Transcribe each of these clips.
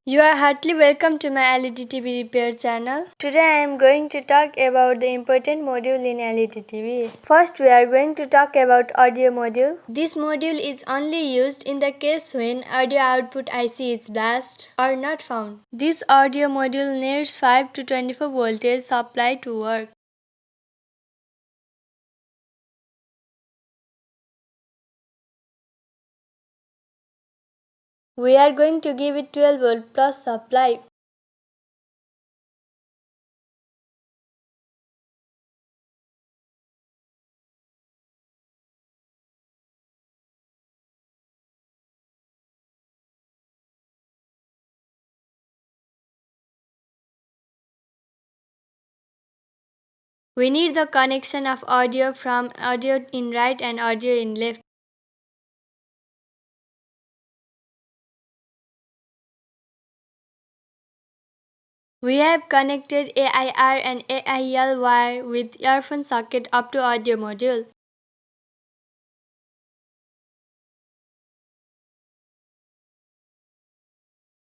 You are heartily welcome to my LED TV repair channel. Today I am going to talk about the important module in LED TV. First we are going to talk about audio module. This module is only used in the case when audio output IC is lost or not found. This audio module needs 5 to 24 voltage supply to work. We are going to give it 12 volt plus supply. We need the connection of audio from audio in right and audio in left. We have connected AIR and AIL wire with earphone socket up to audio module.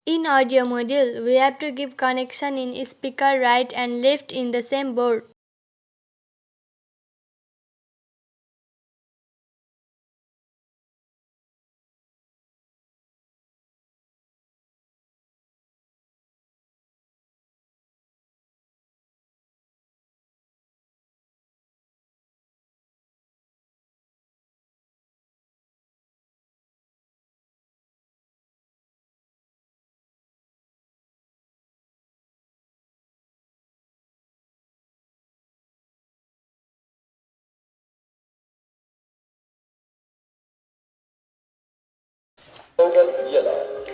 In audio module, we have to give connection in speaker right and left in the same board.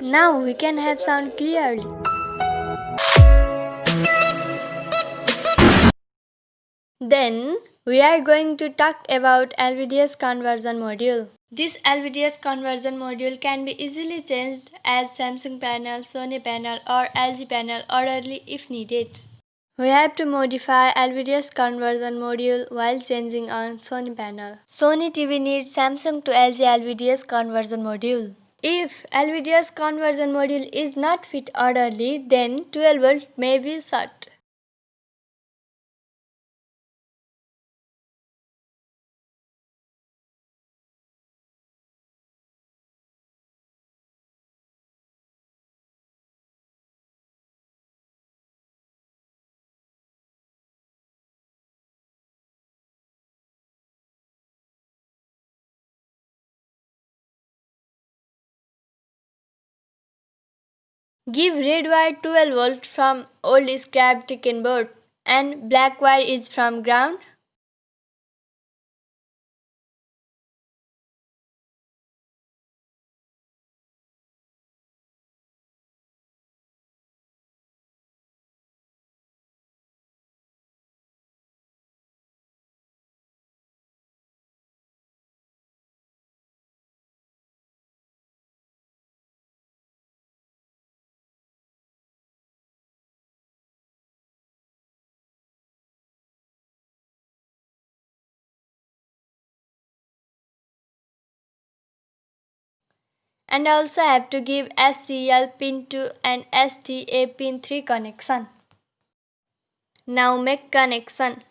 Now we can have sound clearly. Then we are going to talk about Lvds conversion module. This Lvds conversion module can be easily changed as Samsung panel, Sony panel or LG panel orderly if needed. We have to modify Lvds conversion module while changing on Sony panel. Sony TV needs Samsung to LG Lvds conversion module. If Lvds conversion module is not fit orderly, then 12 volt may be short. Give red wire 12 volt from old scrap chicken board and black wire is from ground. And also have to give SCL pin 2 and STA pin 3 connection. Now make connection.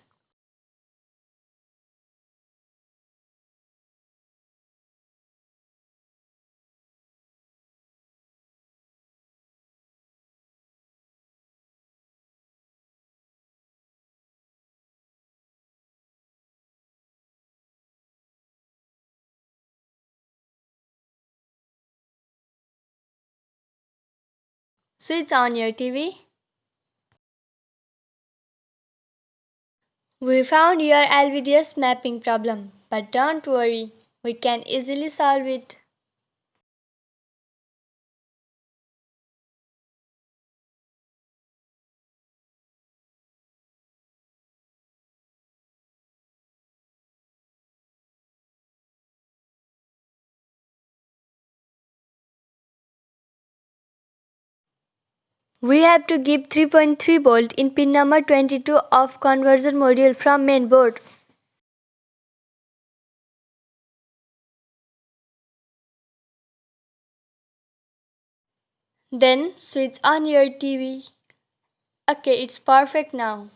Switch on your TV. We found your Lvds mapping problem, but don't worry, we can easily solve it. We have to give 3.3 volt in pin number 22 of conversion module from main board. Then switch on your TV. Okay, it's perfect now.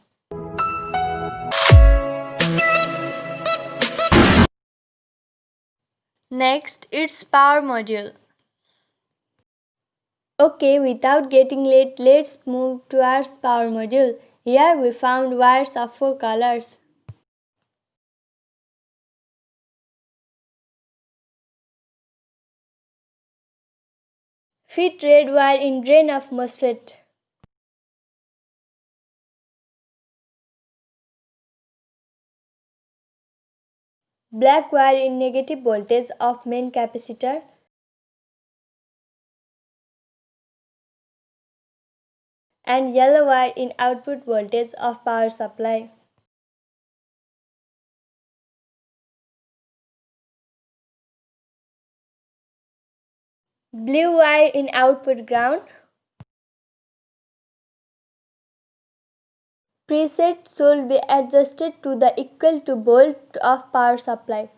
Next, it's power module. Okay, without getting late, let's move towards power module. Here we found wires of 4 colors. Fit red wire in drain of MOSFET. Black wire in negative voltage of main capacitor. And yellow wire in output voltage of power supply. Blue wire in output ground. Preset should be adjusted to the equal to volt of power supply.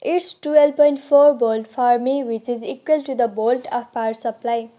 It's 12.4 volt for me, which is equal to the volt of power supply.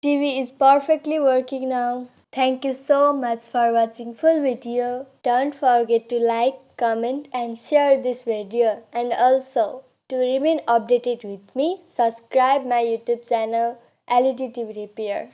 TV is perfectly working now. Thank you so much for watching full video. Don't forget to like, comment and share this video. And also, to remain updated with me, subscribe my YouTube channel LED TV Repair.